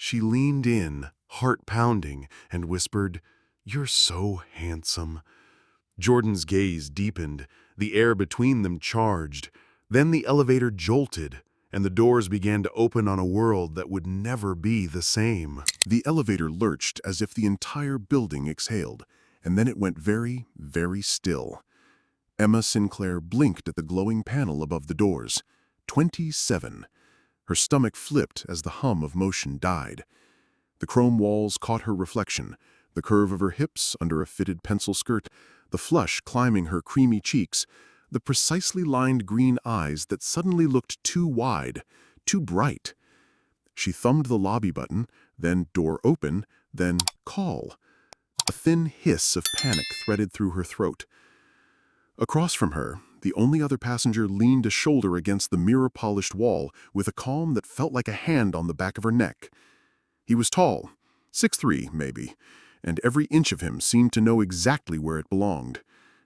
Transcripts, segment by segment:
She leaned in, heart pounding, and whispered, "You're so handsome." Jordan's gaze deepened, the air between them charged. Then the elevator jolted, and the doors began to open on a world that would never be the same. The elevator lurched as if the entire building exhaled, and then it went very, very still. Emma Sinclair blinked at the glowing panel above the doors. 27. Her stomach flipped as the hum of motion died. The chrome walls caught her reflection, the curve of her hips under a fitted pencil skirt, the flush climbing her creamy cheeks, the precisely lined green eyes that suddenly looked too wide, too bright. She thumbed the lobby button, then door open, then call. A thin hiss of panic threaded through her throat. Across from her, the only other passenger leaned a shoulder against the mirror-polished wall with a calm that felt like a hand on the back of her neck. He was tall, 6'3", maybe, and every inch of him seemed to know exactly where it belonged.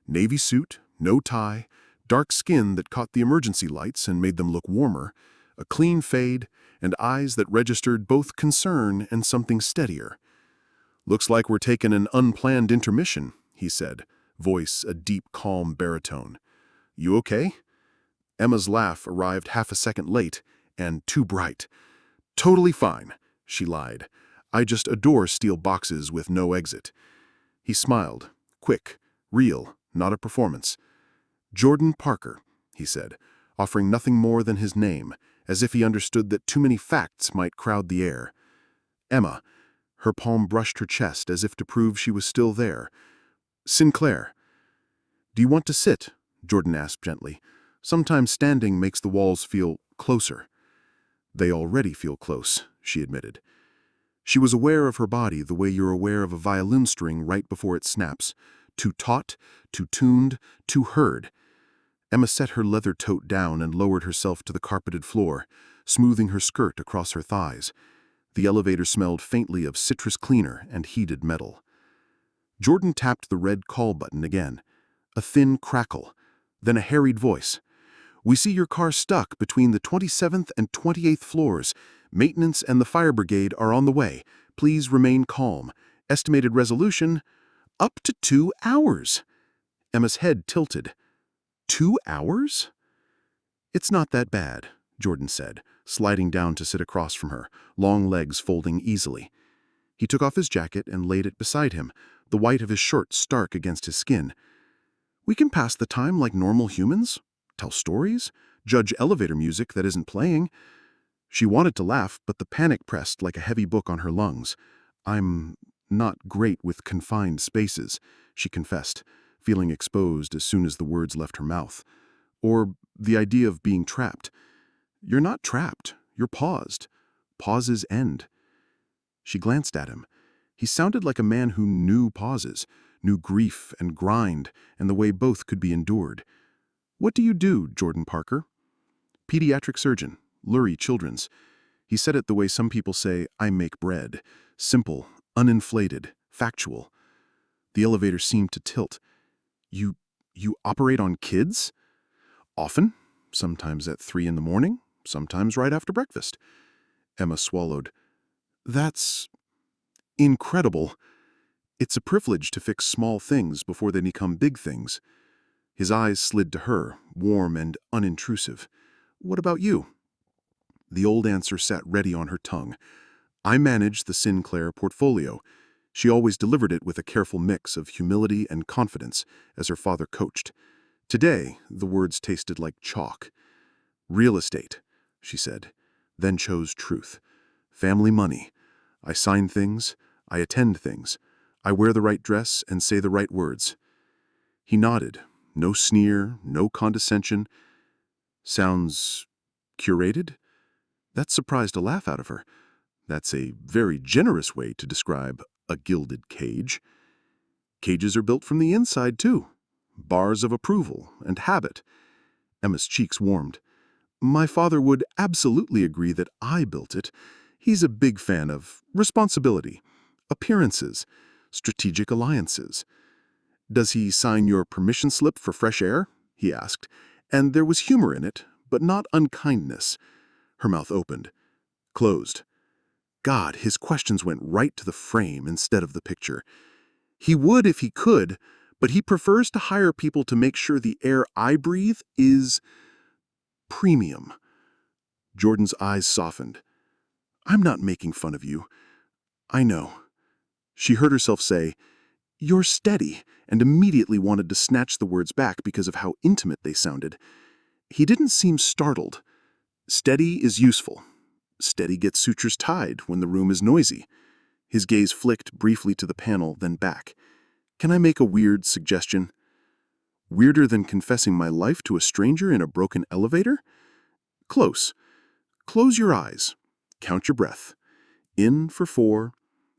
Navy suit, no tie, dark skin that caught the emergency lights and made them look warmer, a clean fade, and eyes that registered both concern and something steadier. "Looks like we're taking an unplanned intermission," he said, voice a deep, calm baritone. "You okay?" Emma's laugh arrived half a second late and too bright. "Totally fine," she lied. "I just adore steel boxes with no exit." He smiled, quick, real, not a performance. "Jordan Parker," he said, offering nothing more than his name, as if he understood that too many facts might crowd the air. Emma. Her palm brushed her chest as if to prove she was still there. "Sinclair." "Do you want to sit?" Jordan asked gently. "Sometimes standing makes the walls feel closer." "They already feel close," she admitted. She was aware of her body the way you're aware of a violin string right before it snaps. Too taut, too tuned, too heard. Emma set her leather tote down and lowered herself to the carpeted floor, smoothing her skirt across her thighs. The elevator smelled faintly of citrus cleaner and heated metal. Jordan tapped the red call button again. A thin crackle, then a harried voice. "We see your car stuck between the 27th and 28th floors. Maintenance and the fire brigade are on the way. Please remain calm. Estimated resolution, up to 2 hours." Emma's head tilted. 2 hours? "It's not that bad," Jordan said, sliding down to sit across from her, long legs folding easily. He took off his jacket and laid it beside him, the white of his shirt stark against his skin. "We can pass the time like normal humans, tell stories, judge elevator music that isn't playing." She wanted to laugh, but the panic pressed like a heavy book on her lungs. "I'm not great with confined spaces," she confessed, feeling exposed as soon as the words left her mouth. "Or the idea of being trapped." "You're not trapped. You're paused. Pauses end." She glanced at him. He sounded like a man who knew pauses, knew grief and grind, and the way both could be endured. "What do you do, Jordan Parker?" "Pediatric surgeon, Lurie Children's." He said it the way some people say, "I make bread." Simple, uninflated, factual. The elevator seemed to tilt. You operate on kids?" "Often. Sometimes at 3 in the morning, sometimes right after breakfast." Emma swallowed. "That's incredible. It's a privilege to fix small things before they become big things." His eyes slid to her, warm and unintrusive. "What about you?" The old answer sat ready on her tongue. "I manage the Sinclair portfolio." She always delivered it with a careful mix of humility and confidence, as her father coached. Today, the words tasted like chalk. "Real estate," she said, then chose truth. "Family money. I sign things. I attend things. I wear the right dress and say the right words." He nodded. No sneer, no condescension. "Sounds curated?" That surprised a laugh out of her. "That's a very generous way to describe a gilded cage." "Cages are built from the inside, too. Bars of approval and habit." Emma's cheeks warmed. "My father would absolutely agree that I built it. He's a big fan of responsibility, appearances, strategic alliances." "Does he sign your permission slip for fresh air?" he asked, and there was humor in it, but not unkindness. Her mouth opened. Closed. God, his questions went right to the frame instead of the picture. He would if he could, but he prefers to hire people to make sure the air I breathe is premium. Jordan's eyes softened. I'm not making fun of you. I know. She heard herself say, "You're steady," and immediately wanted to snatch the words back because of how intimate they sounded. He didn't seem startled. Steady is useful. Steady gets sutures tied when the room is noisy. His gaze flicked briefly to the panel, then back. Can I make a weird suggestion? Weirder than confessing my life to a stranger in a broken elevator? Close. Close your eyes. Count your breath. In for 4,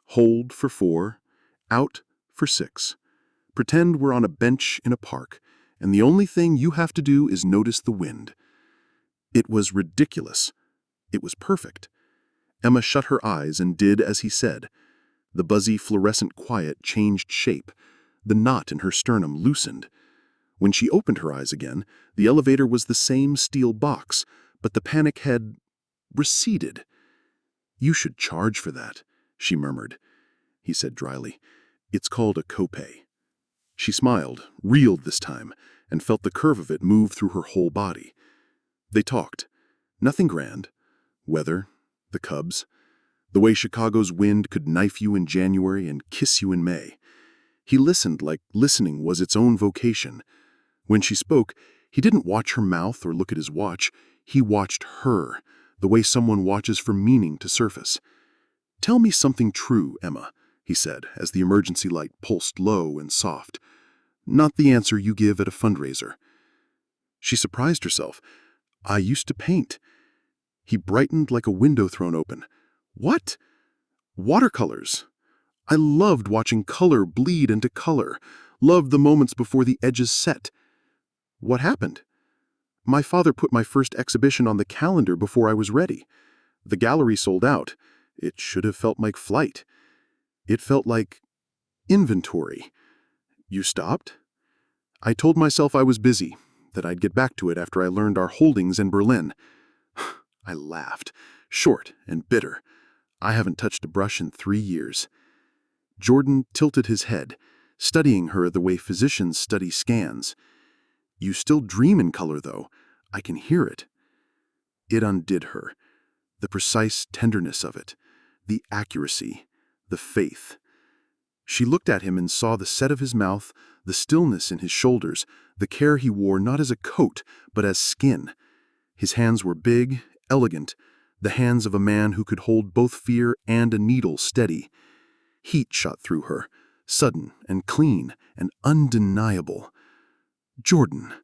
hold for 4, out for 6. Pretend we're on a bench in a park, and the only thing you have to do is notice the wind. It was ridiculous. It was perfect. Emma shut her eyes and did as he said. The buzzy, fluorescent quiet changed shape. The knot in her sternum loosened. When she opened her eyes again, the elevator was the same steel box, but the panic had receded. You should charge for that, she murmured. He said dryly. It's called a copay. She smiled, reeled this time, and felt the curve of it move through her whole body. They talked. Nothing grand. Weather, the Cubs, the way Chicago's wind could knife you in January and kiss you in May. He listened like listening was its own vocation. When she spoke, he didn't watch her mouth or look at his watch. He watched her, the way someone watches for meaning to surface. Tell me something true, Emma, he said, as the emergency light pulsed low and soft. Not the answer you give at a fundraiser. She surprised herself. I used to paint. He brightened like a window thrown open. What? Watercolors. I loved watching color bleed into color, loved the moments before the edges set. What happened? My father put my first exhibition on the calendar before I was ready. The gallery sold out. It should have felt like flight. It felt like inventory. You stopped? I told myself I was busy, that I'd get back to it after I learned our holdings in Berlin. I laughed, short and bitter. I haven't touched a brush in 3 years. Jordan tilted his head, studying her the way physicians study scans. You still dream in color, though. I can hear it. It undid her. The precise tenderness of it, the accuracy, the faith. She looked at him and saw the set of his mouth, the stillness in his shoulders, the care he wore not as a coat, but as skin. His hands were big, elegant, the hands of a man who could hold both fear and a needle steady. Heat shot through her, sudden and clean and undeniable. Jordan,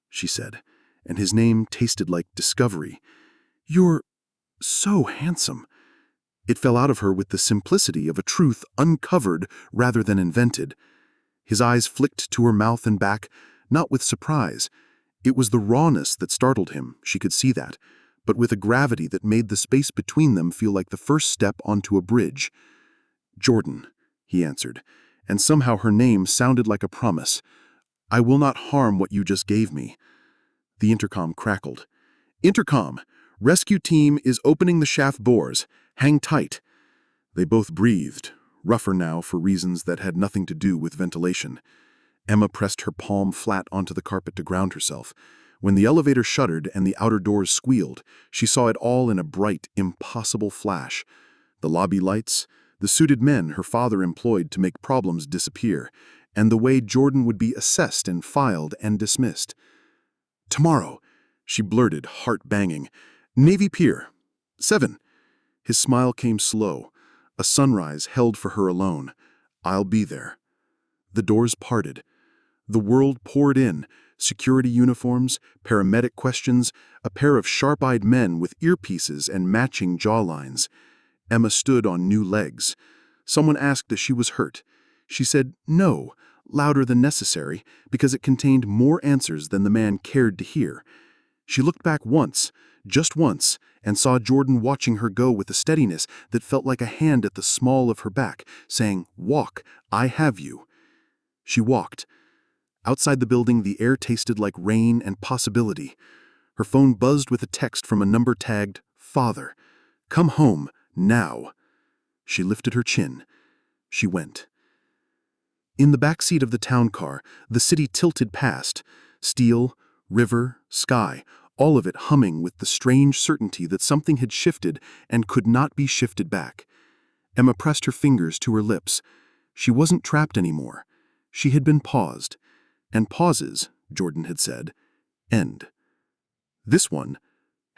she said, and his name tasted like discovery. You're so handsome. It fell out of her with the simplicity of a truth uncovered rather than invented. His eyes flicked to her mouth and back, not with surprise. It was the rawness that startled him, she could see that, but with a gravity that made the space between them feel like the first step onto a bridge. Jordan, he answered, and somehow her name sounded like a promise. I will not harm what you just gave me. The intercom crackled. Intercom! Rescue team is opening the shaft bores. Hang tight. They both breathed, rougher now for reasons that had nothing to do with ventilation. Emma pressed her palm flat onto the carpet to ground herself. When the elevator shuddered and the outer doors squealed, she saw it all in a bright, impossible flash. The lobby lights, the suited men her father employed to make problems disappear, and the way Jordan would be assessed and filed and dismissed. Tomorrow, she blurted, heart banging. Navy Pier. 7. His smile came slow. A sunrise held for her alone. I'll be there. The doors parted. The world poured in. Security uniforms, paramedic questions, a pair of sharp-eyed men with earpieces and matching jawlines. Emma stood on new legs. Someone asked if she was hurt. She said no, louder than necessary, because it contained more answers than the man cared to hear. She looked back once, just once, and saw Jordan watching her go with a steadiness that felt like a hand at the small of her back, saying, "Walk, I have you." She walked. Outside the building, the air tasted like rain and possibility. Her phone buzzed with a text from a number tagged, Father. Come home, now. She lifted her chin. She went. In the back seat of the town car, the city tilted past. Steel, river, sky, all of it humming with the strange certainty that something had shifted and could not be shifted back. Emma pressed her fingers to her lips. She wasn't trapped anymore. She had been paused. And pauses, Jordan had said, end. This one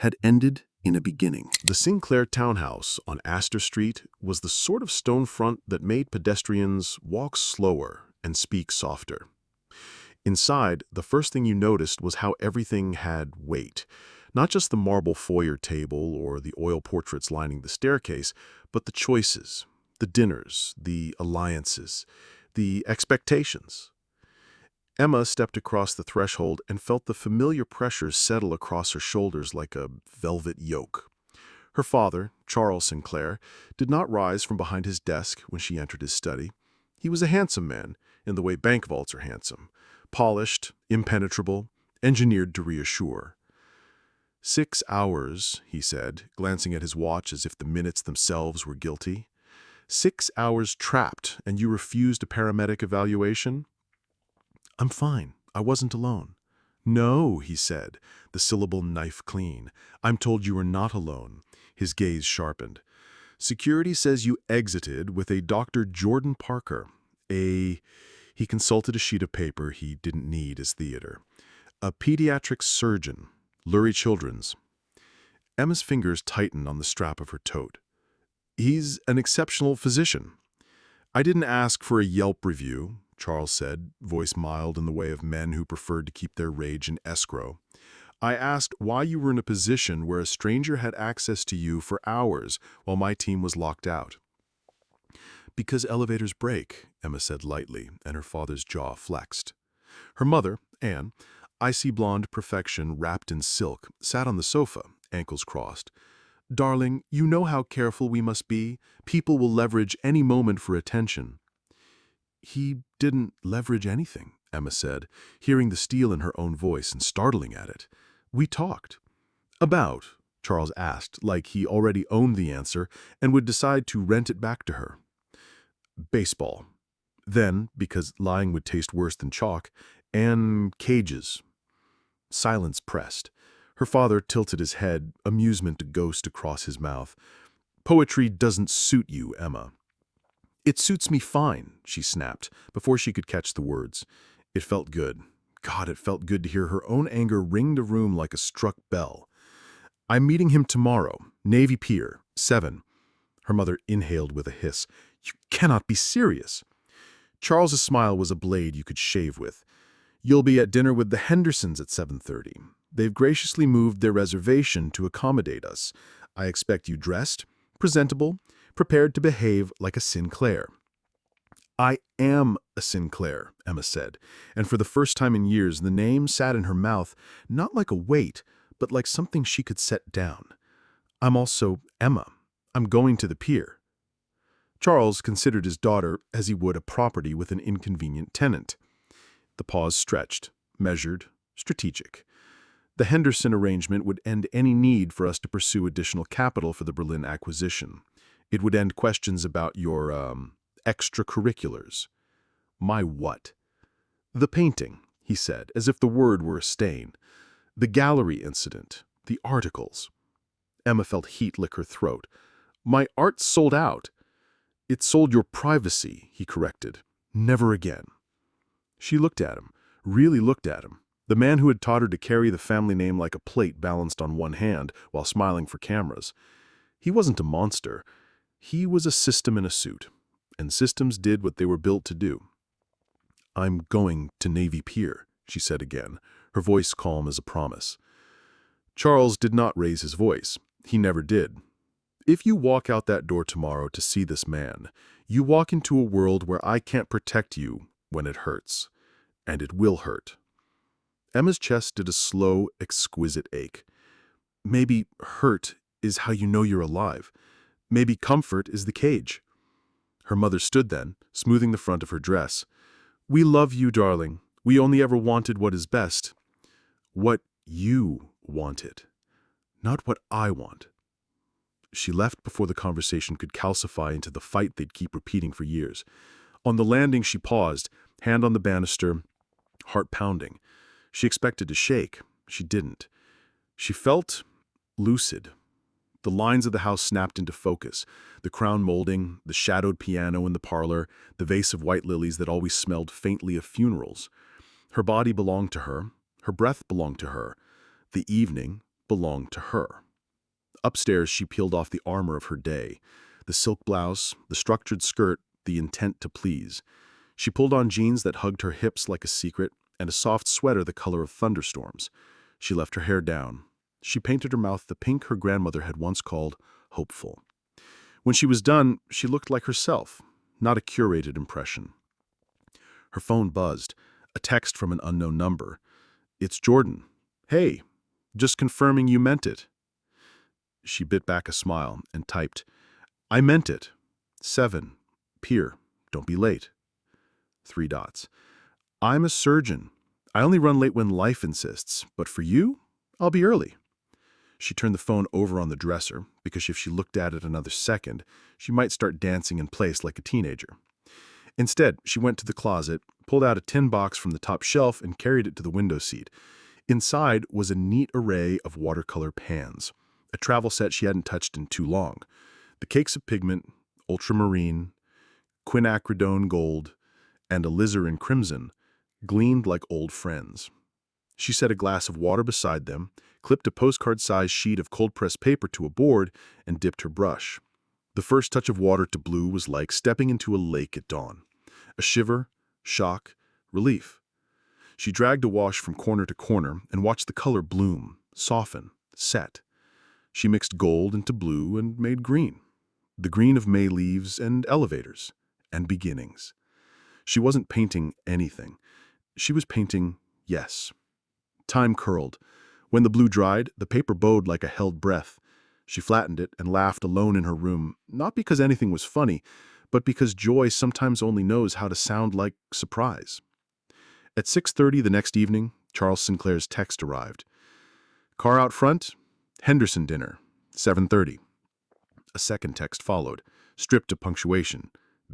had ended in a beginning. The Sinclair townhouse on Astor Street was the sort of stone front that made pedestrians walk slower and speak softer. Inside, the first thing you noticed was how everything had weight. Not just the marble foyer table or the oil portraits lining the staircase, but the choices, the dinners, the alliances, the expectations. Emma stepped across the threshold and felt the familiar pressure settle across her shoulders like a velvet yoke. Her father, Charles Sinclair, did not rise from behind his desk when she entered his study. He was a handsome man, in the way bank vaults are handsome. Polished, impenetrable, engineered to reassure. 6 hours, he said, glancing at his watch as if the minutes themselves were guilty. 6 hours trapped, and you refused a paramedic evaluation? I'm fine. I wasn't alone. No, he said, the syllable knife clean. I'm told you were not alone. His gaze sharpened. Security says you exited with a Dr. Jordan Parker, He consulted a sheet of paper he didn't need as theater. A pediatric surgeon, Lurie Children's. Emma's fingers tightened on the strap of her tote. He's an exceptional physician. I didn't ask for a Yelp review, Charles said, voice mild in the way of men who preferred to keep their rage in escrow. I asked why you were in a position where a stranger had access to you for hours while my team was locked out. Because elevators break, Emma said lightly, and her father's jaw flexed. Her mother, Anne, icy blonde perfection wrapped in silk, sat on the sofa, ankles crossed. Darling, you know how careful we must be. People will leverage any moment for attention. He didn't leverage anything, Emma said, hearing the steel in her own voice and startling at it. We talked. About, Charles asked, like he already owned the answer and would decide to rent it back to her. Baseball. Then, because lying would taste worse than chalk, Anne cages. Silence pressed. Her father tilted his head, amusement a ghost across his mouth. Poetry doesn't suit you, Emma. It suits me fine, she snapped, before she could catch the words. It felt good. God, it felt good to hear her own anger ring the room like a struck bell. I'm meeting him tomorrow, Navy Pier, 7. Her mother inhaled with a hiss. You cannot be serious. Charles's smile was a blade you could shave with. You'll be at dinner with the Hendersons at 7:30. They've graciously moved their reservation to accommodate us. I expect you dressed, presentable, prepared to behave like a Sinclair. I am a Sinclair, Emma said, and for the first time in years the name sat in her mouth, not like a weight, but like something she could set down. I'm also Emma. I'm going to the pier. Charles considered his daughter as he would a property with an inconvenient tenant. The pause stretched, measured, strategic. The Henderson arrangement would end any need for us to pursue additional capital for the Berlin acquisition. It would end questions about your, extracurriculars. My what? The painting, he said, as if the word were a stain. The gallery incident. The articles. Emma felt heat lick her throat. My art sold out. It sold your privacy, he corrected. Never again. She looked at him, really looked at him. The man who had taught her to carry the family name like a plate balanced on one hand while smiling for cameras. He wasn't a monster. He was a system in a suit, and systems did what they were built to do. I'm going to Navy Pier, she said again, her voice calm as a promise. Charles did not raise his voice. He never did. If you walk out that door tomorrow to see this man, you walk into a world where I can't protect you when it hurts. And it will hurt. Emma's chest did a slow, exquisite ache. Maybe hurt is how you know you're alive. Maybe comfort is the cage. Her mother stood then, smoothing the front of her dress. We love you, darling. We only ever wanted what is best. What you wanted. Not what I want. She left before the conversation could calcify into the fight they'd keep repeating for years. On the landing, she paused, hand on the banister, heart pounding. She expected to shake. She didn't. She felt lucid. The lines of the house snapped into focus. The crown molding, the shadowed piano in the parlor, the vase of white lilies that always smelled faintly of funerals. Her body belonged to her. Her breath belonged to her. The evening belonged to her. Upstairs, she peeled off the armor of her day. The silk blouse, the structured skirt, the intent to please. She pulled on jeans that hugged her hips like a secret, and a soft sweater the color of thunderstorms. She left her hair down. She painted her mouth the pink her grandmother had once called hopeful. When she was done, she looked like herself, not a curated impression. Her phone buzzed, a text from an unknown number. "It's Jordan. Hey, just confirming you meant it." She bit back a smile and typed, "I meant it. 7. Pier. Don't be late." 3 dots. "I'm a surgeon. I only run late when life insists, but for you, I'll be early." She turned the phone over on the dresser, because if she looked at it another second, she might start dancing in place like a teenager. Instead, she went to the closet, pulled out a tin box from the top shelf, and carried it to the window seat. Inside was a neat array of watercolor pans, a travel set she hadn't touched in too long. The cakes of pigment, ultramarine, quinacridone gold, and alizarin crimson gleamed like old friends. She set a glass of water beside them, clipped a postcard-sized sheet of cold-pressed paper to a board, and dipped her brush. The first touch of water to blue was like stepping into a lake at dawn. A shiver, shock, relief. She dragged a wash from corner to corner and watched the color bloom, soften, set. She mixed gold into blue and made green. The green of May leaves and elevators and beginnings. She wasn't painting anything. She was painting yes. Time curled. When the blue dried, the paper bowed like a held breath. She flattened it and laughed alone in her room, not because anything was funny, but because joy sometimes only knows how to sound like surprise. At 6:30 the next evening, Charles Sinclair's text arrived. "Car out front? Henderson dinner. 7:30. A second text followed, stripped of punctuation.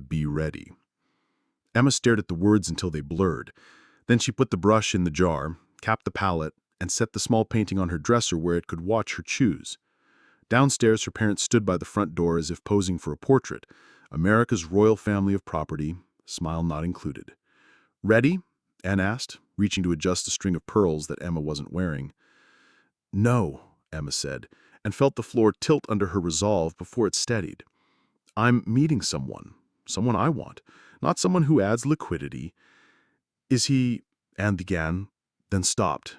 "Be ready." Emma stared at the words until they blurred. Then she put the brush in the jar, capped the palette, and set the small painting on her dresser where it could watch her choose. Downstairs, her parents stood by the front door as if posing for a portrait. America's royal family of property, smile not included. "Ready?" Anne asked, reaching to adjust a string of pearls that Emma wasn't wearing. "No," Emma said, and felt the floor tilt under her resolve before it steadied. "I'm meeting someone I want, not someone who adds liquidity." "Is he—" Anne began, then stopped.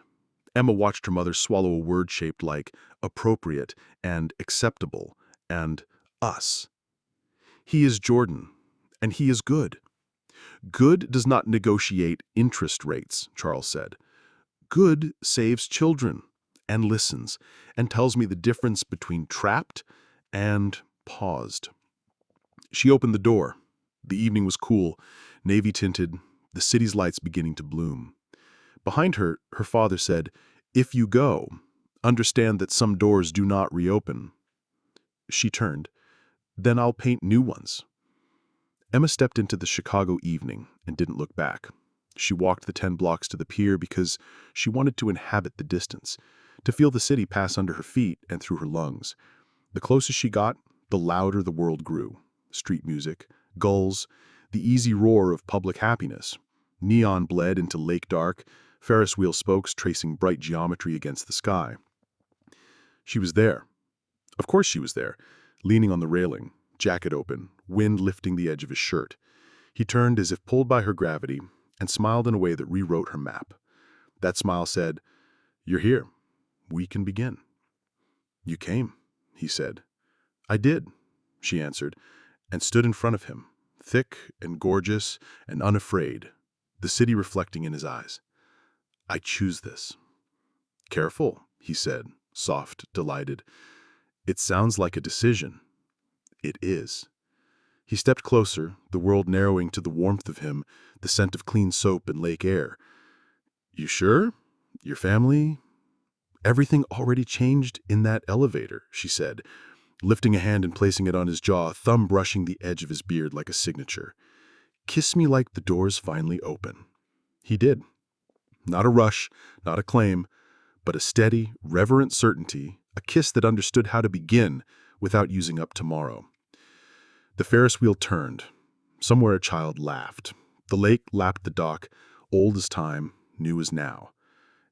Emma watched her mother swallow a word shaped like appropriate and acceptable and us. "He is Jordan, and he is good." "Good does not negotiate interest rates," Charles said. "Good saves children and listens and tells me the difference between trapped and paused." She opened the door. The evening was cool, navy-tinted, the city's lights beginning to bloom. Behind her, her father said, "If you go, understand that some doors do not reopen." She turned. "Then I'll paint new ones." Emma stepped into the Chicago evening and didn't look back. She walked the 10 blocks to the pier because she wanted to inhabit the distance, to feel the city pass under her feet and through her lungs. The closer she got, the louder the world grew. Street music, gulls, the easy roar of public happiness. Neon bled into lake dark, Ferris wheel spokes tracing bright geometry against the sky. She was there. Of course she was there, leaning on the railing, jacket open, wind lifting the edge of his shirt. He turned as if pulled by her gravity and smiled in a way that rewrote her map. That smile said, "You're here. We can begin." "You came," he said. "I did," she answered, and stood in front of him, thick and gorgeous and unafraid, the city reflecting in his eyes. "I choose this." "Careful," he said, soft, delighted. "It sounds like a decision." "It is." He stepped closer, the world narrowing to the warmth of him, the scent of clean soap and lake air. "You sure? Your family?" "Everything already changed in that elevator," she said, lifting a hand and placing it on his jaw, thumb brushing the edge of his beard like a signature. "Kiss me like the doors finally open." He did. Not a rush, not a claim, but a steady, reverent certainty, a kiss that understood how to begin without using up tomorrow. The Ferris wheel turned. Somewhere a child laughed. The lake lapped the dock, old as time, new as now.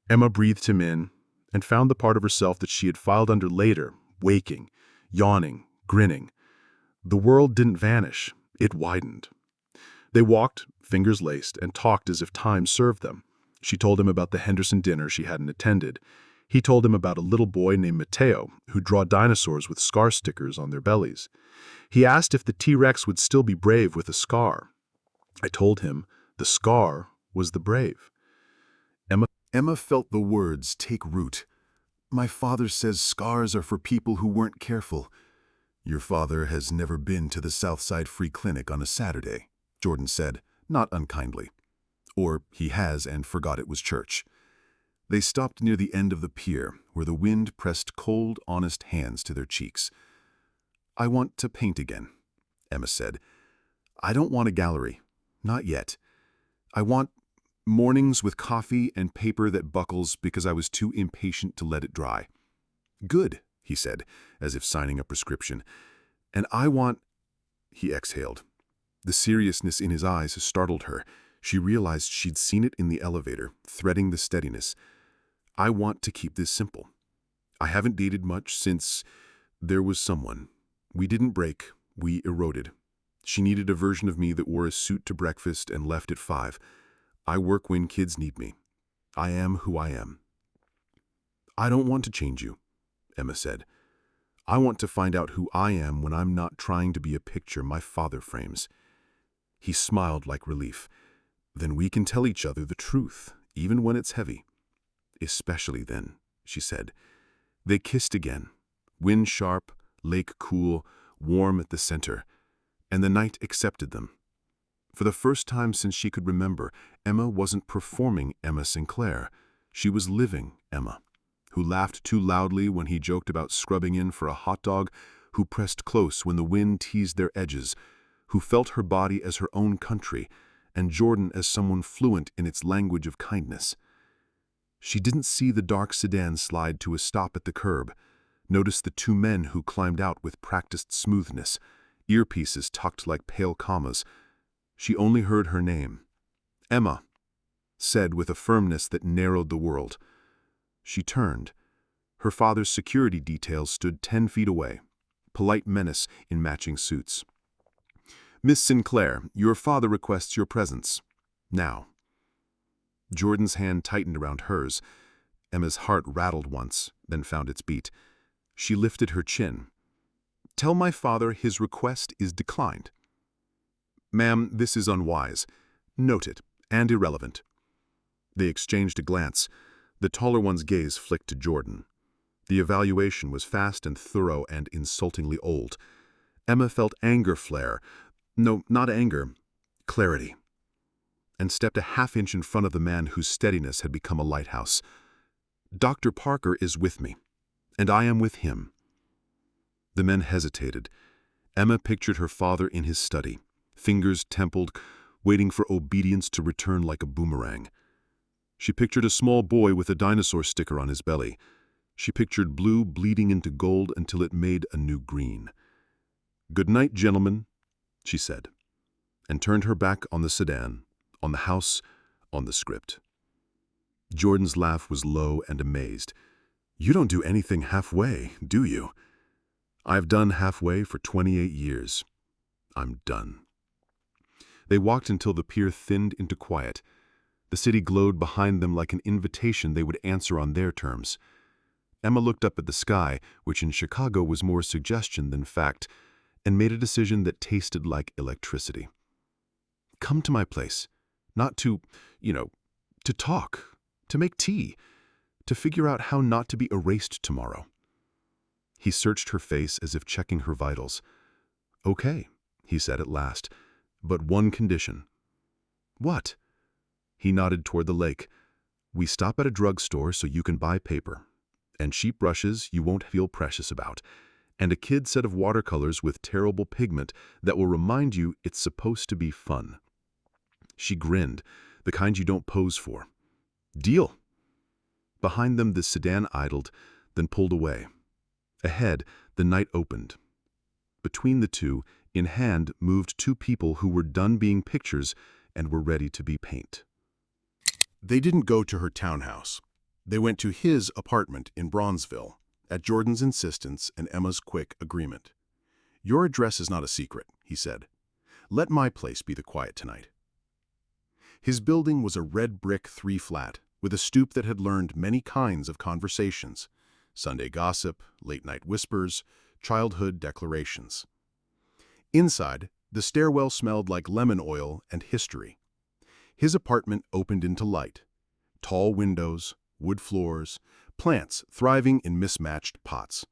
Emma breathed him in and found the part of herself that she had filed under later, waking, yawning, grinning. The world didn't vanish, it widened. They walked, fingers laced, and talked as if time served them. She told him about the Henderson dinner she hadn't attended. He told him about a little boy named Mateo who'd draw dinosaurs with scar stickers on their bellies. He asked if the T-Rex would still be brave with a scar. I told him the scar was the brave. Emma felt the words take root. My father says scars are for people who weren't careful. Your father has never been to the Southside Free Clinic on a Saturday, Jordan said, not unkindly. Or he has and forgot it was church. They stopped near the end of the pier, where the wind pressed cold, honest hands to their cheeks. I want to paint again, Emma said. I don't want a gallery. Not yet. I want mornings with coffee and paper that buckles because I was too impatient to let it dry. Good, he said, as if signing a prescription. And I want... He exhaled. The seriousness in his eyes startled her. She realized she'd seen it in the elevator, threading the steadiness. I want to keep this simple. I haven't dated much since there was someone. We didn't break, we eroded. She needed a version of me that wore a suit to breakfast and left at 5. I work when kids need me. I am who I am. I don't want to change you, Emma said. I want to find out who I am when I'm not trying to be a picture my father frames. He smiled like relief. Then we can tell each other the truth, even when it's heavy. Especially then, she said. They kissed again. Wind sharp, lake cool, warm at the center. And the night accepted them. For the first time since she could remember, Emma wasn't performing Emma Sinclair. She was living Emma, who laughed too loudly when he joked about scrubbing in for a hot dog, who pressed close when the wind teased their edges, who felt her body as her own country, and Jordan as someone fluent in its language of kindness. She didn't see the dark sedan slide to a stop at the curb, noticed the 2 men who climbed out with practiced smoothness, earpieces tucked like pale commas. She only heard her name. Emma, said with a firmness that narrowed the world. She turned. Her father's security details stood 10 feet away, polite menace in matching suits. Miss Sinclair, your father requests your presence. Now. Jordan's hand tightened around hers. Emma's heart rattled once, then found its beat. She lifted her chin. Tell my father his request is declined. Ma'am, this is unwise. Noted, and irrelevant. They exchanged a glance. The taller one's gaze flicked to Jordan. The evaluation was fast and thorough and insultingly old. Emma felt anger flare. No, not anger. Clarity. And stepped a half-inch in front of the man whose steadiness had become a lighthouse. Dr. Parker is with me, and I am with him. The men hesitated. Emma pictured her father in his study, fingers templed, waiting for obedience to return like a boomerang. She pictured a small boy with a dinosaur sticker on his belly. She pictured blue bleeding into gold until it made a new green. Good night, gentlemen, she said, and turned her back on the sedan, on the house, on the script. Jordan's laugh was low and amazed. You don't do anything halfway, do you? I've done halfway for 28 years. I'm done. They walked until the pier thinned into quiet. The city glowed behind them like an invitation they would answer on their terms. Emma looked up at the sky, which in Chicago was more suggestion than fact, and made a decision that tasted like electricity. Come to my place. Not to, to talk, to make tea, to figure out how not to be erased tomorrow. He searched her face as if checking her vitals. Okay, he said at last, but one condition. What? He nodded toward the lake. We stop at a drugstore so you can buy paper, and cheap brushes you won't feel precious about, and a kid's set of watercolors with terrible pigment that will remind you it's supposed to be fun. She grinned, the kind you don't pose for. Deal. Behind them, the sedan idled, then pulled away. Ahead, the night opened. Between the two, in hand, moved two people who were done being pictures and were ready to be paint. They didn't go to her townhouse. They went to his apartment in Bronzeville, at Jordan's insistence and Emma's quick agreement. "Your address is not a secret," he said. "Let my place be the quiet tonight." His building was a red brick 3-flat, with a stoop that had learned many kinds of conversations: Sunday gossip, late-night whispers, childhood declarations. Inside, the stairwell smelled like lemon oil and history. His apartment opened into light. Tall windows, wood floors, plants thriving in mismatched pots.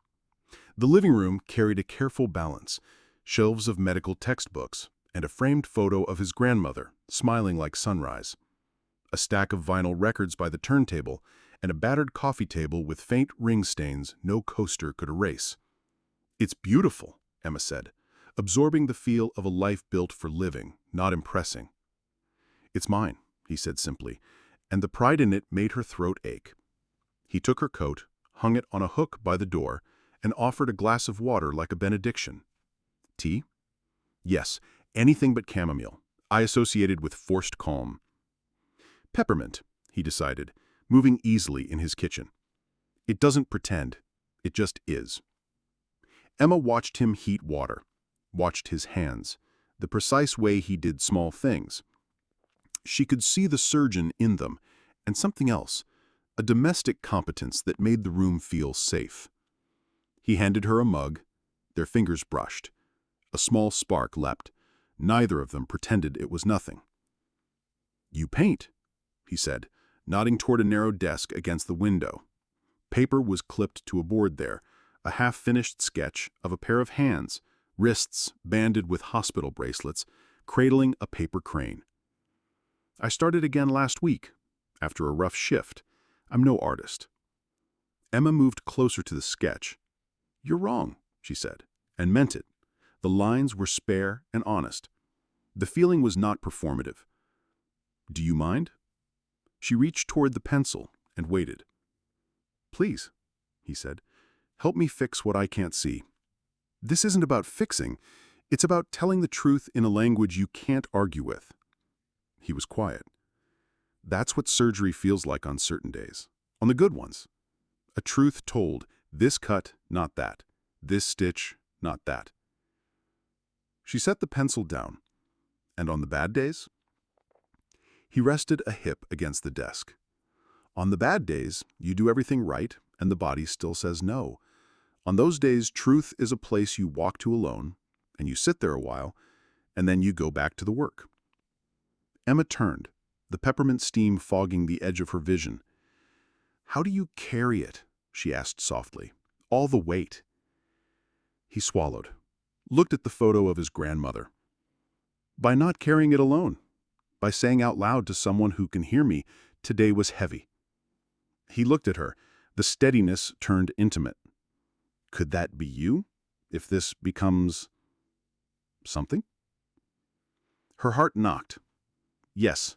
The living room carried a careful balance: shelves of medical textbooks, and a framed photo of his grandmother, smiling like sunrise. A stack of vinyl records by the turntable, and a battered coffee table with faint ring stains no coaster could erase. "It's beautiful," Emma said, absorbing the feel of a life built for living, not impressing. "It's mine," he said simply, and the pride in it made her throat ache. He took her coat, hung it on a hook by the door, and offered a glass of water like a benediction. "Tea?" "Yes, anything but chamomile. I associated with forced calm." "Peppermint," he decided, moving easily in his kitchen. "It doesn't pretend. It just is." Emma watched him heat water, watched his hands, the precise way he did small things. She could see the surgeon in them, and something else, a domestic competence that made the room feel safe. He handed her a mug. Their fingers brushed. A small spark leapt. Neither of them pretended it was nothing. "You paint," he said, nodding toward a narrow desk against the window. Paper was clipped to a board there, a half-finished sketch of a pair of hands, wrists banded with hospital bracelets, cradling a paper crane. "I started again last week, after a rough shift. I'm no artist." Emma moved closer to the sketch. "You're wrong," she said, and meant it. The lines were spare and honest. The feeling was not performative. "Do you mind?" She reached toward the pencil and waited. "Please," he said, "help me fix what I can't see. This isn't about fixing. It's about telling the truth in a language you can't argue with." He was quiet. "That's what surgery feels like on certain days. On the good ones. A truth told, this cut, not that. This stitch, not that." She set the pencil down. "And on the bad days?" He rested a hip against the desk. "On the bad days, you do everything right, and the body still says no. On those days, truth is a place you walk to alone, and you sit there a while, and then you go back to the work." Emma turned, the peppermint steam fogging the edge of her vision. "How do you carry it?" she asked softly. "All the weight." He swallowed, looked at the photo of his grandmother. "By not carrying it alone. By saying out loud to someone who can hear me, today was heavy." He looked at her. The steadiness turned intimate. "Could that be you, if this becomes something?" Her heart knocked. "Yes,"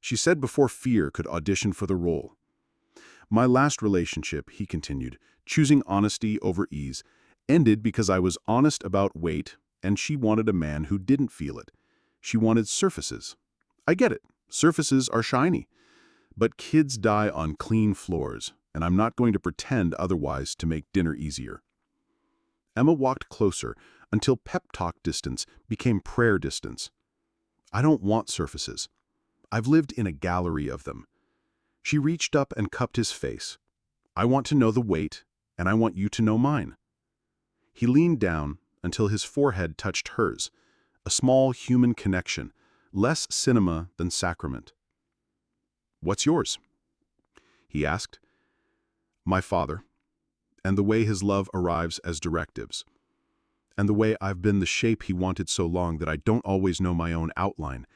she said before fear could audition for the role. "My last relationship," he continued, choosing honesty over ease, "ended because I was honest about weight, and she wanted a man who didn't feel it. She wanted surfaces. I get it. Surfaces are shiny. But kids die on clean floors, and I'm not going to pretend otherwise to make dinner easier." Emma walked closer until pep talk distance became prayer distance. "I don't want surfaces. I've lived in a gallery of them." She reached up and cupped his face. "I want to know the weight, and I want you to know mine." He leaned down until his forehead touched hers, a small human connection, less cinema than sacrament. "What's yours?" he asked. "My father, and the way his love arrives as directives, and the way I've been the shape he wanted so long that I don't always know my own outline,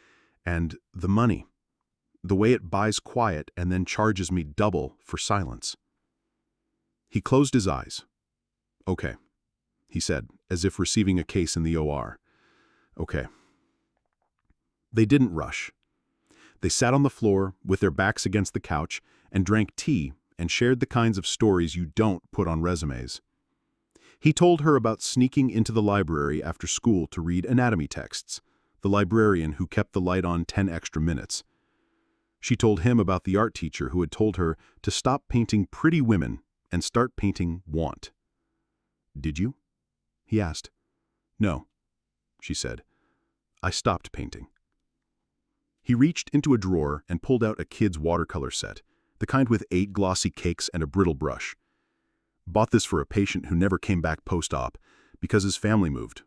and the money, the way it buys quiet and then charges me double for silence." He closed his eyes. "Okay," he said, as if receiving a case in the OR. Okay. They didn't rush. They sat on the floor with their backs against the couch and drank tea and shared the kinds of stories you don't put on resumes. He told her about sneaking into the library after school to read anatomy texts, the librarian who kept the light on 10 extra minutes. She told him about the art teacher who had told her to stop painting pretty women and start painting want. Did you? He asked. No, she said. I stopped painting. He reached into a drawer and pulled out a kid's watercolor set, the kind with 8 glossy cakes and a brittle brush. Bought this for a patient who never came back post-op because his family moved.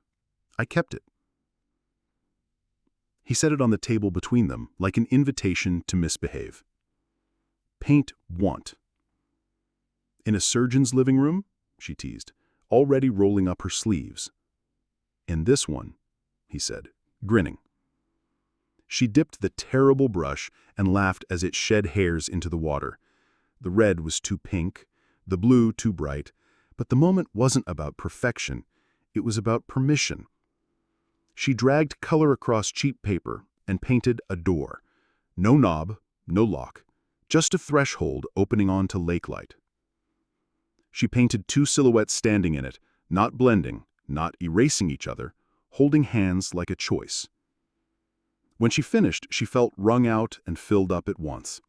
I kept it. He set it on the table between them like an invitation to misbehave. Paint want. In a surgeon's living room? She teased, already rolling up her sleeves. In this one, he said, grinning. She dipped the terrible brush and laughed as it shed hairs into the water. The red was too pink, the blue too bright, but the moment wasn't about perfection. It was about permission. She dragged color across cheap paper and painted a door. No knob, no lock, just a threshold opening onto lake light. She painted 2 silhouettes standing in it, not blending, not erasing each other, holding hands like a choice. When she finished, she felt wrung out and filled up at once.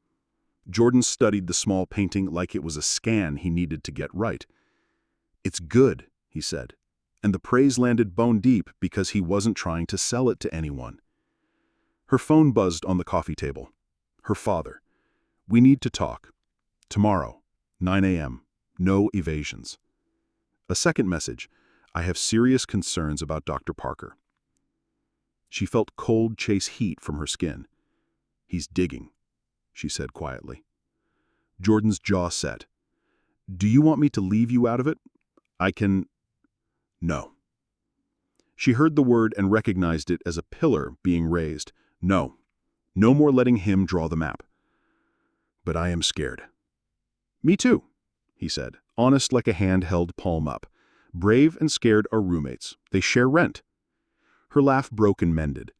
Jordan studied the small painting like it was a scan he needed to get right. It's good, he said, and the praise landed bone deep because he wasn't trying to sell it to anyone. Her phone buzzed on the coffee table. Her father. We need to talk. Tomorrow, 9 a.m. No evasions. A second message. I have serious concerns about Dr. Parker. She felt cold chase heat from her skin. He's digging, she said quietly. Jordan's jaw set. Do you want me to leave you out of it? I can... No. She heard the word and recognized it as a pillar being raised. No. No more letting him draw the map. But I am scared. Me too, he said, honest like a hand held palm up. Brave and scared are roommates. They share rent. Her laugh broke and mended.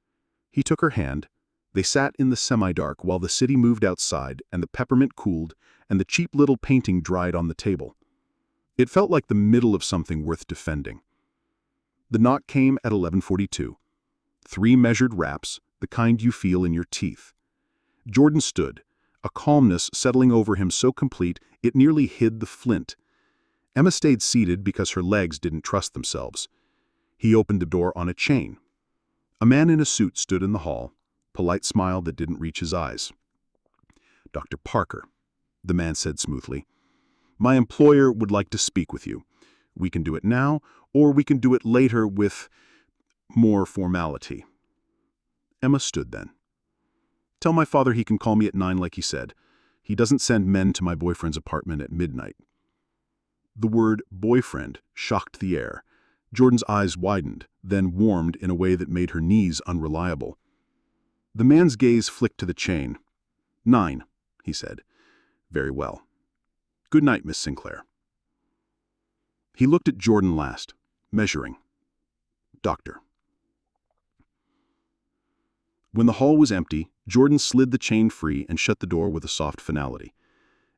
He took her hand. They sat in the semi-dark while the city moved outside and the peppermint cooled and the cheap little painting dried on the table. It felt like the middle of something worth defending. The knock came at 11:42. 3 measured raps, the kind you feel in your teeth. Jordan stood, a calmness settling over him so complete it nearly hid the flint. Emma stayed seated because her legs didn't trust themselves. He opened the door on a chain. A man in a suit stood in the hall, polite smile that didn't reach his eyes. Dr. Parker, the man said smoothly. My employer would like to speak with you. We can do it now, or we can do it later with more formality. Emma stood then. Tell my father he can call me at 9 like he said. He doesn't send men to my boyfriend's apartment at midnight. The word boyfriend shocked the air. Jordan's eyes widened, then warmed in a way that made her knees unreliable. The man's gaze flicked to the chain. 9, he said. Very well. Good night, Miss Sinclair. He looked at Jordan last, measuring. Doctor. When the hall was empty, Jordan slid the chain free and shut the door with a soft finality.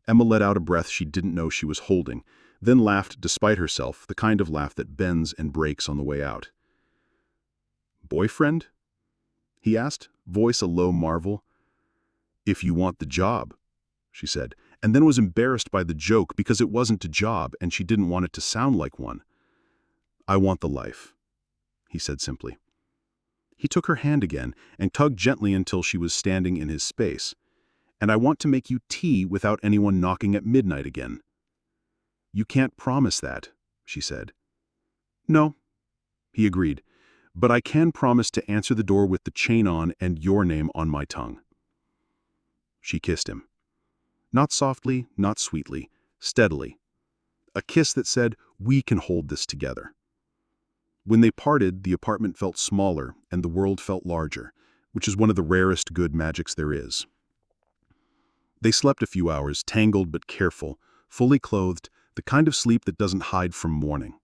Emma let out a breath she didn't know she was holding, then laughed despite herself, the kind of laugh that bends and breaks on the way out. Boyfriend? He asked, voice a low marvel. If you want the job, she said, and then was embarrassed by the joke because it wasn't a job and she didn't want it to sound like one. I want the life, he said simply. He took her hand again and tugged gently until she was standing in his space. And I want to make you tea without anyone knocking at midnight again. You can't promise that, she said. No, he agreed, but I can promise to answer the door with the chain on and your name on my tongue. She kissed him. Not softly, not sweetly, steadily. A kiss that said, we can hold this together. When they parted, the apartment felt smaller and the world felt larger, which is one of the rarest good magics there is. They slept a few hours, tangled but careful, fully clothed, the kind of sleep that doesn't hide from morning.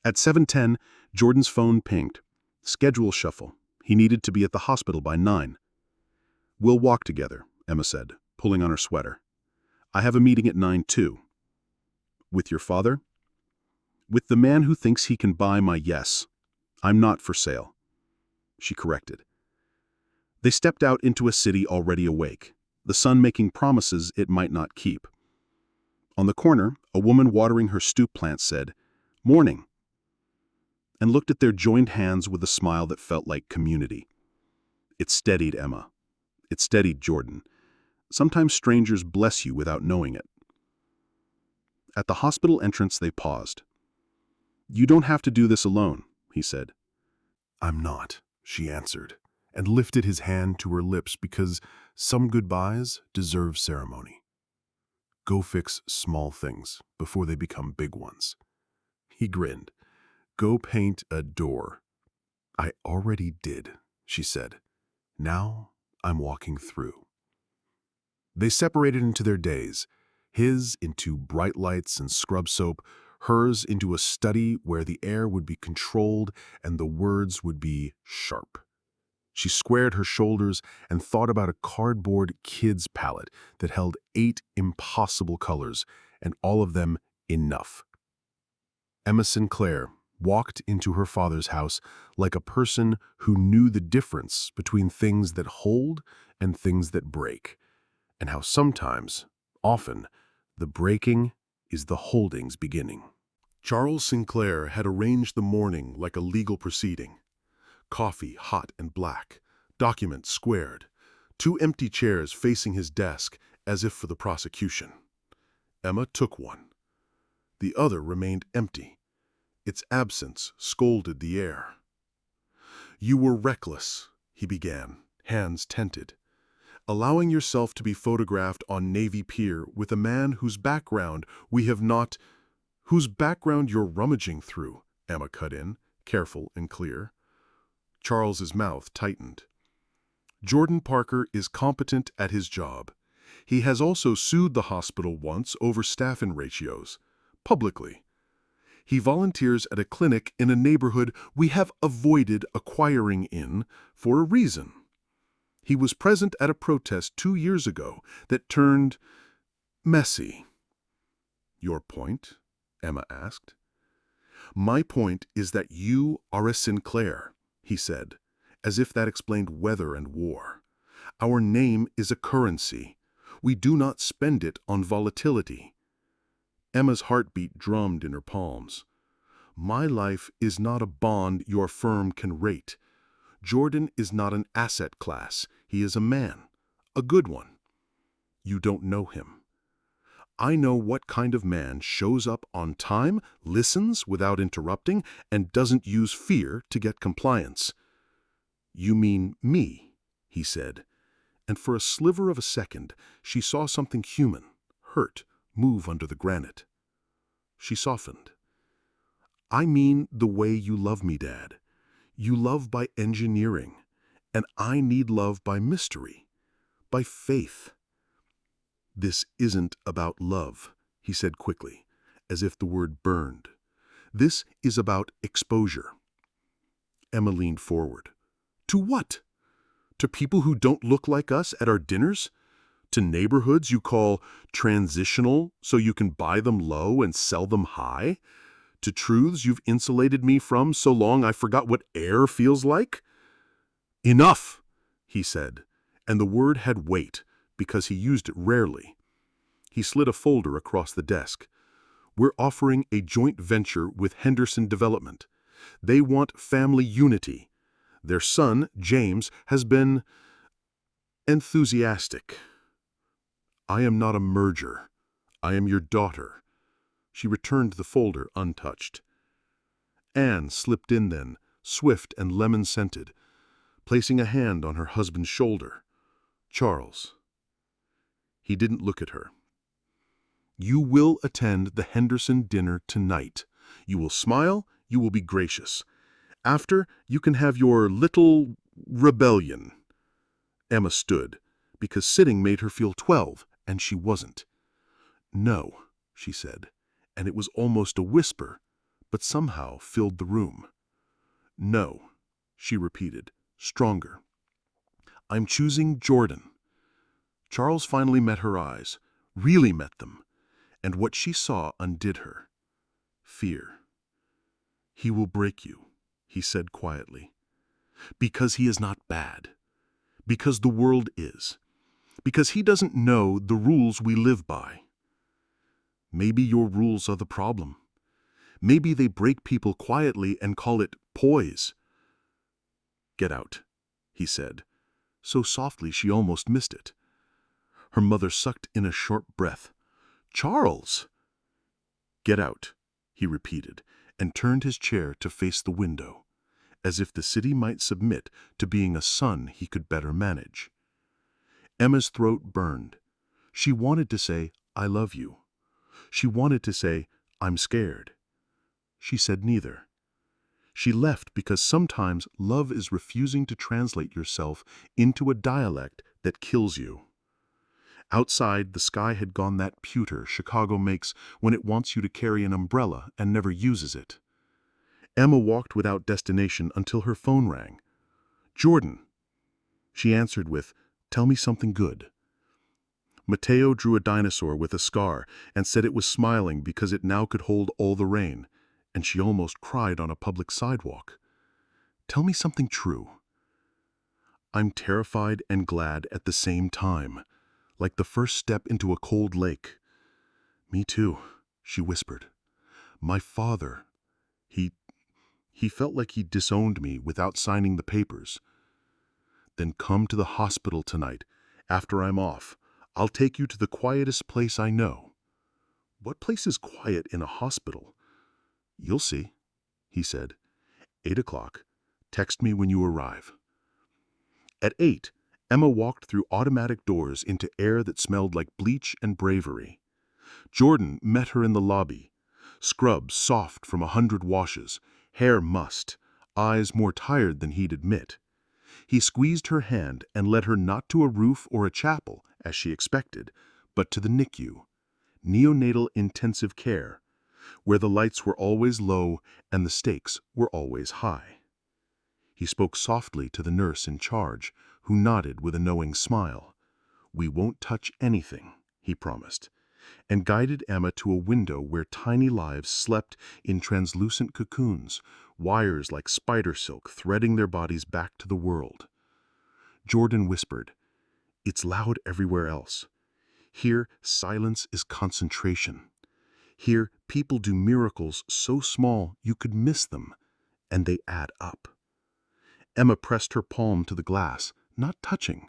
At 7:10, Jordan's phone pinged. Schedule shuffle. He needed to be at the hospital by 9. "We'll walk together," Emma said, pulling on her sweater. "I have a meeting at 9 too." "With your father?" "With the man who thinks he can buy my yes. I'm not for sale," she corrected. They stepped out into a city already awake, the sun making promises it might not keep. On the corner, a woman watering her stoop plants said, "Morning," and looked at their joined hands with a smile that felt like community. It steadied Emma. It steadied Jordan. Sometimes strangers bless you without knowing it. At the hospital entrance they paused. "You don't have to do this alone," he said. "I'm not," she answered, and lifted his hand to her lips because some goodbyes deserve ceremony. "Go fix small things before they become big ones." He grinned. "Go paint a door." "I already did," she said. "Now I'm walking through." They separated into their days, his into bright lights and scrub soap, hers into a study where the air would be controlled and the words would be sharp. She squared her shoulders and thought about a cardboard kid's palette that held 8 impossible colors, and all of them enough. Emma Sinclair walked into her father's house like a person who knew the difference between things that hold and things that break, and how sometimes, often, the breaking is the holding's beginning. Charles Sinclair had arranged the morning like a legal proceeding. Coffee hot and black, documents squared, 2 empty chairs facing his desk as if for the prosecution. Emma took one. The other remained empty. Its absence scolded the air. "You were reckless," he began, hands tented. "Allowing yourself to be photographed on Navy Pier with a man whose background we have not—" "Whose background you're rummaging through," Emma cut in, careful and clear. Charles's mouth tightened. "Jordan Parker is competent at his job. He has also sued the hospital once over staffing ratios, publicly. He volunteers at a clinic in a neighborhood we have avoided acquiring in for a reason. He was present at a protest 2 years ago that turned messy." "Your point?" Emma asked. "My point is that you are a Sinclair," he said, as if that explained weather and war. "Our name is a currency. We do not spend it on volatility." Emma's heartbeat drummed in her palms. "My life is not a bond your firm can rate. Jordan is not an asset class. He is a man. A good one. You don't know him. I know what kind of man shows up on time, listens without interrupting, and doesn't use fear to get compliance." "You mean me," he said, and for a sliver of a second she saw something human, hurt, move under the granite. She softened. "I mean the way you love me, Dad. You love by engineering, and I need love by mystery, by faith." "This isn't about love," he said quickly, as if the word burned. "This is about exposure." Emma leaned forward. "To what? To people who don't look like us at our dinners? To neighborhoods you call transitional so you can buy them low and sell them high? To truths you've insulated me from so long I forgot what air feels like?" "Enough," he said, and the word had weight because he used it rarely. He slid a folder across the desk. "We're offering a joint venture with Henderson Development. They want family unity. Their son, James, has been enthusiastic. I am not a merger. I am your daughter." She returned the folder untouched. Anne slipped in then, swift and lemon-scented, placing a hand on her husband's shoulder. "Charles." He didn't look at her. "You will attend the Henderson dinner tonight. You will smile, you will be gracious. After, you can have your little rebellion." Emma stood, because sitting made her feel 12, and she wasn't. "No," she said, and it was almost a whisper, but somehow filled the room. "No," she repeated, stronger. "I'm choosing Jordan." Charles finally met her eyes, really met them, and what she saw undid her. Fear. "He will break you," he said quietly. "Because he is not bad. Because the world is. Because he doesn't know the rules we live by. Maybe your rules are the problem. Maybe they break people quietly and call it poise." "Get out," he said, so softly she almost missed it. Her mother sucked in a short breath. "Charles!" "Get out," he repeated, and turned his chair to face the window, as if the city might submit to being a son he could better manage. Emma's throat burned. She wanted to say, "I love you." She wanted to say, "I'm scared." She said neither. She left because sometimes love is refusing to translate yourself into a dialect that kills you. Outside, the sky had gone that pewter Chicago makes when it wants you to carry an umbrella and never uses it. Emma walked without destination until her phone rang. "Jordan." She answered with, "Tell me something good." Mateo drew a dinosaur with a scar and said it was smiling because it now could hold all the rain, and she almost cried on a public sidewalk. "Tell me something true." "I'm terrified and glad at the same time, like the first step into a cold lake." "Me too," she whispered. "My father, he felt like he disowned me without signing the papers." "Then come to the hospital tonight. After I'm off, I'll take you to the quietest place I know." "What place is quiet in a hospital?" "You'll see," he said. 8 o'clock. Text me when you arrive." At 8, Emma walked through automatic doors into air that smelled like bleach and bravery. Jordan met her in the lobby. Scrubs soft from 100 washes, hair mussed, eyes more tired than he'd admit. He squeezed her hand and led her not to a roof or a chapel, as she expected, but to the NICU, neonatal intensive care, where the lights were always low and the stakes were always high. He spoke softly to the nurse in charge, who nodded with a knowing smile. "We won't touch anything," he promised, and guided Emma to a window where tiny lives slept in translucent cocoons, wires like spider silk threading their bodies back to the world. Jordan whispered, "It's loud everywhere else. Here, silence is concentration. Here, people do miracles so small you could miss them, and they add up." Emma pressed her palm to the glass, not touching,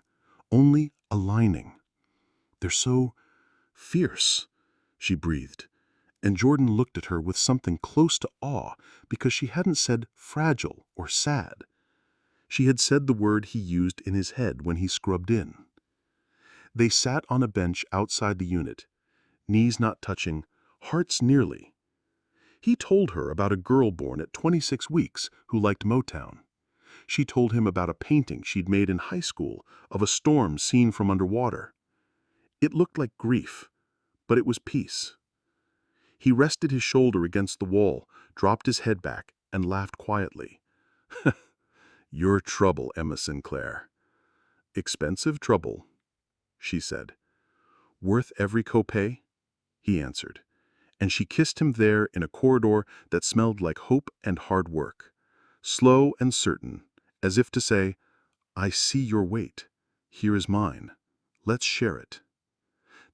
only aligning. "They're so fierce," she breathed, and Jordan looked at her with something close to awe because she hadn't said fragile or sad. She had said the word he used in his head when he scrubbed in. They sat on a bench outside the unit, knees not touching, hearts nearly. He told her about a girl born at 26 weeks who liked Motown. She told him about a painting she'd made in high school of a storm seen from underwater. It looked like grief, but it was peace. He rested his shoulder against the wall, dropped his head back, and laughed quietly. "You're trouble, Emma Sinclair." "Expensive trouble," she said. "Worth every copay?" he answered. And she kissed him there in a corridor that smelled like hope and hard work. Slow and certain, as if to say, "I see your weight. Here is mine. Let's share it."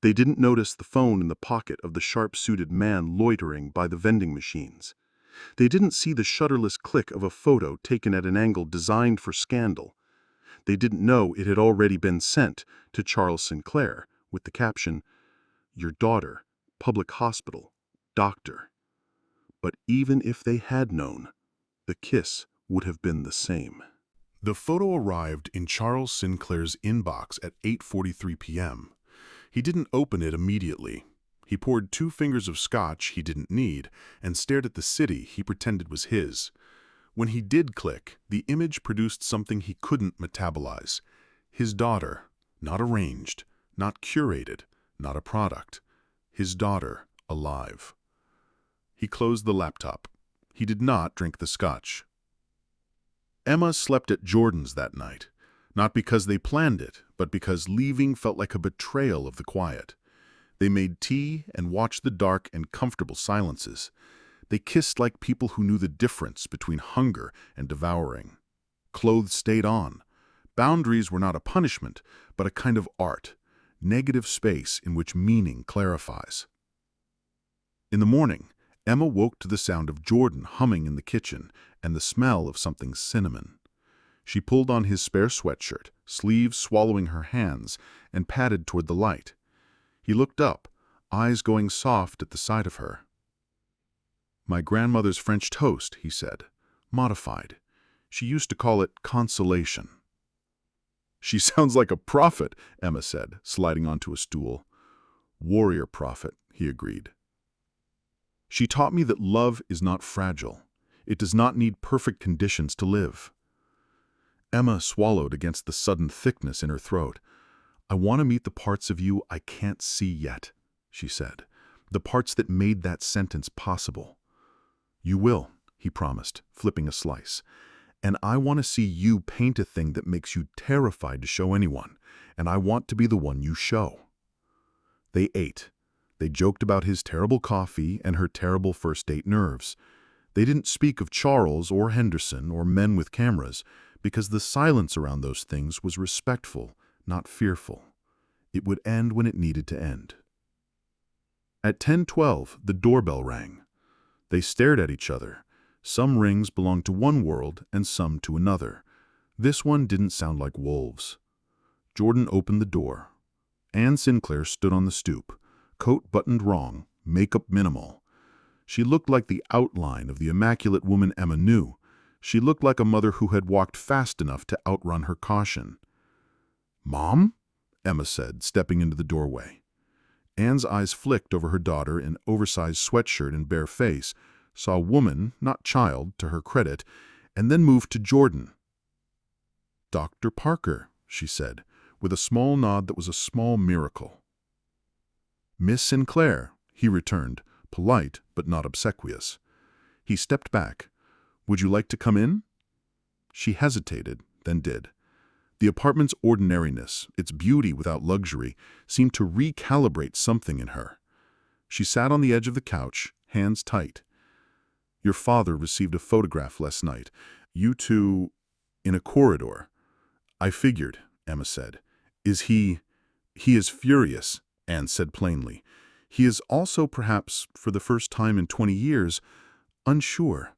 They didn't notice the phone in the pocket of the sharp-suited man loitering by the vending machines. They didn't see the shutterless click of a photo taken at an angle designed for scandal. They didn't know it had already been sent to Charles Sinclair with the caption, "Your daughter, public hospital, doctor." But even if they had known, the kiss would have been the same. The photo arrived in Charles Sinclair's inbox at 8:43 p.m. He didn't open it immediately. He poured 2 fingers of scotch he didn't need and stared at the city he pretended was his. When he did click, the image produced something he couldn't metabolize. His daughter, not arranged, not curated, not a product. His daughter, alive. He closed the laptop. He did not drink the scotch. Emma slept at Jordan's that night, not because they planned it, but because leaving felt like a betrayal of the quiet. They made tea and watched the dark and comfortable silences. They kissed like people who knew the difference between hunger and devouring. Clothes stayed on. Boundaries were not a punishment, but a kind of art, negative space in which meaning clarifies. In the morning, Emma woke to the sound of Jordan humming in the kitchen and the smell of something cinnamon. She pulled on his spare sweatshirt, sleeves swallowing her hands, and padded toward the light. He looked up, eyes going soft at the sight of her. "My grandmother's French toast," he said, modified. She used to call it consolation. "She sounds like a prophet," Emma said, sliding onto a stool. "Warrior prophet," he agreed. "She taught me that love is not fragile. It does not need perfect conditions to live." Emma swallowed against the sudden thickness in her throat. "I want to meet the parts of you I can't see yet," she said. "The parts that made that sentence possible." "You will," he promised, flipping a slice. "And I want to see you paint a thing that makes you terrified to show anyone, and I want to be the one you show." They ate. They joked about his terrible coffee and her terrible first-date nerves. They didn't speak of Charles or Henderson or men with cameras, because the silence around those things was respectful, not fearful. It would end when it needed to end. At 10:12, the doorbell rang. They stared at each other. Some rings belonged to one world and some to another. This one didn't sound like wolves. Jordan opened the door. Anne Sinclair stood on the stoop, coat buttoned wrong, makeup minimal. She looked like the outline of the immaculate woman Emma knew. She looked like a mother who had walked fast enough to outrun her caution. "Mom?" Emma said, stepping into the doorway. Anne's eyes flicked over her daughter in oversized sweatshirt and bare face, saw woman, not child, to her credit, and then moved to Jordan. "Dr. Parker," she said, with a small nod that was a small miracle. "Miss Sinclair," he returned, polite but not obsequious. He stepped back. "Would you like to come in?" She hesitated, then did. The apartment's ordinariness, its beauty without luxury, seemed to recalibrate something in her. She sat on the edge of the couch, hands tight. "Your father received a photograph last night. You two in a corridor." "I figured," Emma said. "Is he—" "He is furious," Anne said plainly. "He is also, perhaps, for the first time in 20 years, unsure."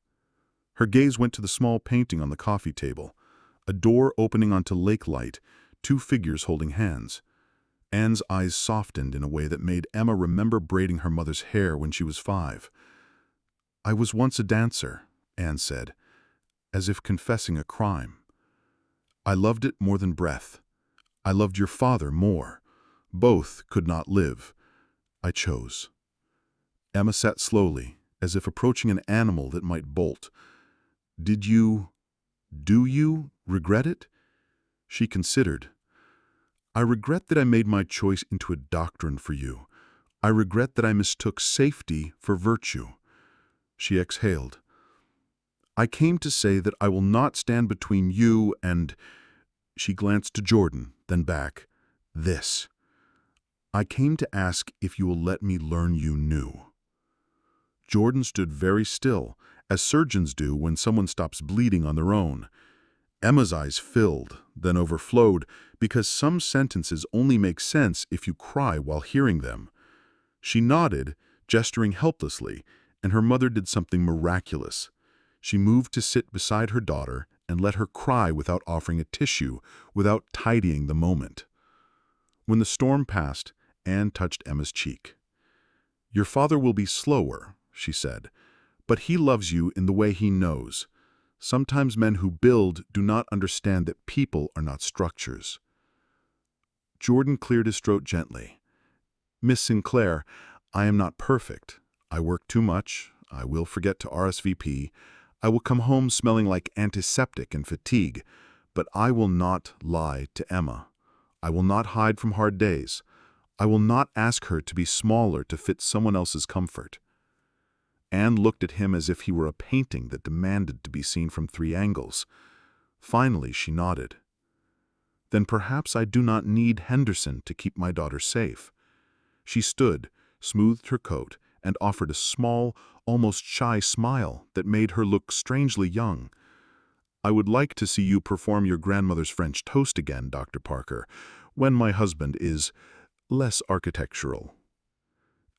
Her gaze went to the small painting on the coffee table, a door opening onto lake light, two figures holding hands. Anne's eyes softened in a way that made Emma remember braiding her mother's hair when she was 5. "I was once a dancer," Anne said, as if confessing a crime. "I loved it more than breath. I loved your father more. Both could not live. I chose." Emma sat slowly, as if approaching an animal that might bolt. Do you regret it?" She considered. "I regret that I made my choice into a doctrine for you. I regret that I mistook safety for virtue." She exhaled. "I came to say that I will not stand between you and—" She glanced to Jordan, then back. "This. I came to ask if you will let me learn you new." Jordan stood very still, as surgeons do when someone stops bleeding on their own. Emma's eyes filled, then overflowed, because some sentences only make sense if you cry while hearing them. She nodded, gesturing helplessly, and her mother did something miraculous. She moved to sit beside her daughter and let her cry without offering a tissue, without tidying the moment. When the storm passed, Anne touched Emma's cheek. "Your father will be slower," she said, "but he loves you in the way he knows. Sometimes men who build do not understand that people are not structures." Jordan cleared his throat gently. "Miss Sinclair, I am not perfect. I work too much. I will forget to RSVP. I will come home smelling like antiseptic and fatigue. But I will not lie to Emma. I will not hide from hard days. I will not ask her to be smaller to fit someone else's comfort." Anne looked at him as if he were a painting that demanded to be seen from 3 angles. Finally, she nodded. "Then perhaps I do not need Henderson to keep my daughter safe." She stood, smoothed her coat, and offered a small, almost shy smile that made her look strangely young. "I would like to see you perform your grandmother's French toast again, Dr. Parker, when my husband is less architectural."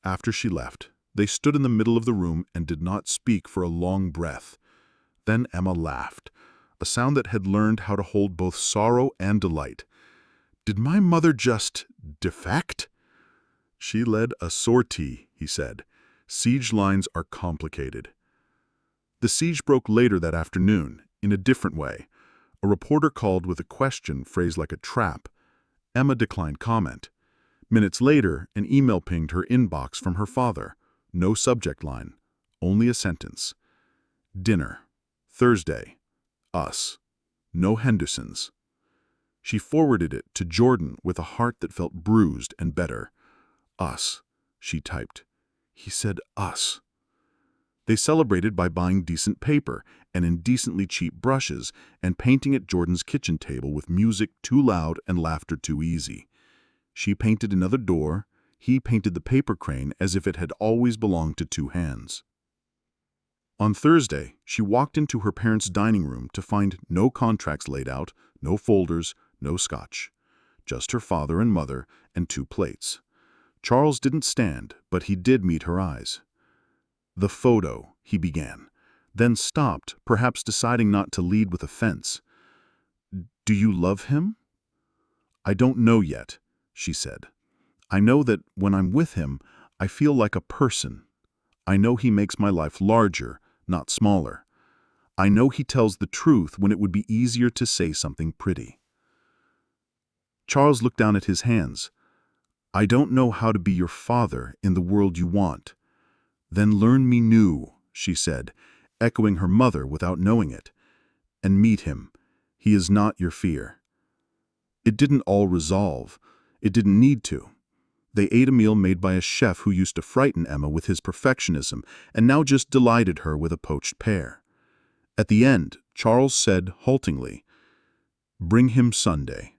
After she left, they stood in the middle of the room and did not speak for a long breath. Then Emma laughed, a sound that had learned how to hold both sorrow and delight. "Did my mother just defect?" "She led a sortie," he said. "Siege lines are complicated." The siege broke later that afternoon, in a different way. A reporter called with a question phrased like a trap. Emma declined comment. Minutes later, an email pinged her inbox from her father. No subject line, only a sentence. "Dinner. Thursday. Us. No Hendersons." She forwarded it to Jordan with a heart that felt bruised and better. "Us," she typed. He said us. They celebrated by buying decent paper and indecently cheap brushes and painting at Jordan's kitchen table with music too loud and laughter too easy. She painted another door, he painted the paper crane as if it had always belonged to 2 hands. On Thursday, she walked into her parents' dining room to find no contracts laid out, no folders, no scotch. Just her father and mother and 2 plates. Charles didn't stand, but he did meet her eyes. "The photo," he began, then stopped, perhaps deciding not to lead with offense. "Do you love him?" "I don't know yet," she said. "I know that when I'm with him, I feel like a person. I know he makes my life larger, not smaller. I know he tells the truth when it would be easier to say something pretty." Charles looked down at his hands. "I don't know how to be your father in the world you want." "Then learn me new," she said, echoing her mother without knowing it. "And meet him. He is not your fear." It didn't all resolve. It didn't need to. They ate a meal made by a chef who used to frighten Emma with his perfectionism and now just delighted her with a poached pear. At the end, Charles said haltingly, "Bring him Sunday."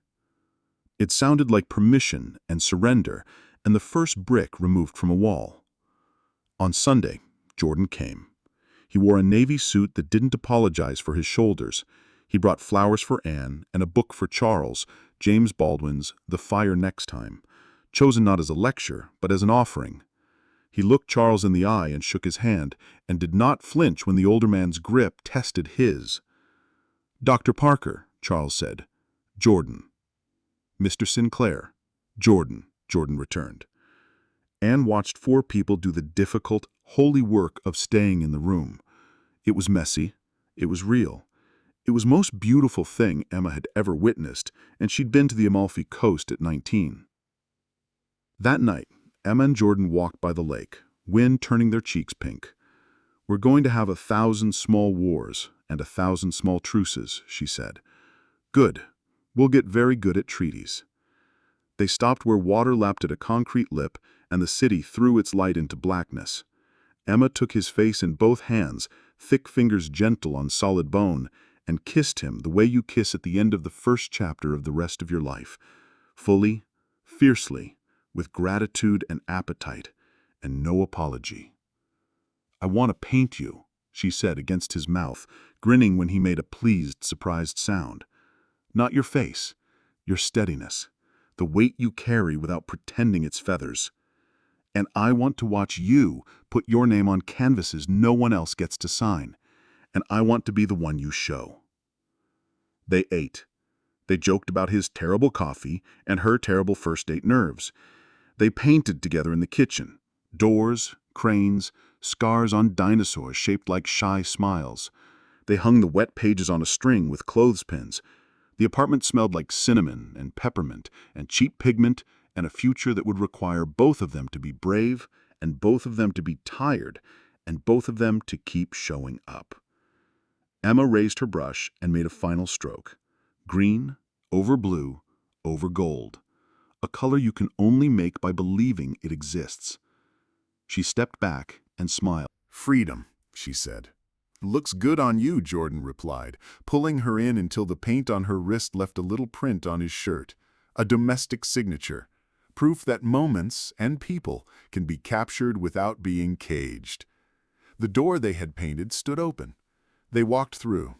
It sounded like permission and surrender and the first brick removed from a wall. On Sunday, Jordan came. He wore a navy suit that didn't apologize for his shoulders. He brought flowers for Anne and a book for Charles, James Baldwin's The Fire Next Time, chosen not as a lecture, but as an offering. He looked Charles in the eye and shook his hand, and did not flinch when the older man's grip tested his. "Dr. Parker," Charles said. "Jordan." "Mr. Sinclair." "Jordan," Jordan returned. Anne watched 4 people do the difficult, holy work of staying in the room. It was messy. It was real. It was the most beautiful thing Emma had ever witnessed, and she'd been to the Amalfi Coast at 19. That night, Emma and Jordan walked by the lake, wind turning their cheeks pink. "We're going to have 1,000 small wars and 1,000 small truces," she said. "Good. We'll get very good at treaties." They stopped where water lapped at a concrete lip, and the city threw its light into blackness. Emma took his face in both hands, thick fingers gentle on solid bone, and kissed him the way you kiss at the end of the first chapter of the rest of your life, fully, fiercely, with gratitude and appetite, and no apology. "I want to paint you," she said against his mouth, grinning when he made a pleased, surprised sound. "Not your face, your steadiness, the weight you carry without pretending it's feathers. And I want to watch you put your name on canvases no one else gets to sign, and I want to be the one you show." They ate. They joked about his terrible coffee and her terrible first date nerves. They painted together in the kitchen. Doors, cranes, scars on dinosaurs shaped like shy smiles. They hung the wet pages on a string with clothespins. The apartment smelled like cinnamon and peppermint and cheap pigment and a future that would require both of them to be brave and both of them to be tired and both of them to keep showing up. Emma raised her brush and made a final stroke. Green, over blue, over gold. A color you can only make by believing it exists. She stepped back and smiled. "Freedom," she said. "Looks good on you," Jordan replied, pulling her in until the paint on her wrist left a little print on his shirt. A domestic signature. Proof that moments and people can be captured without being caged. The door they had painted stood open. They walked through.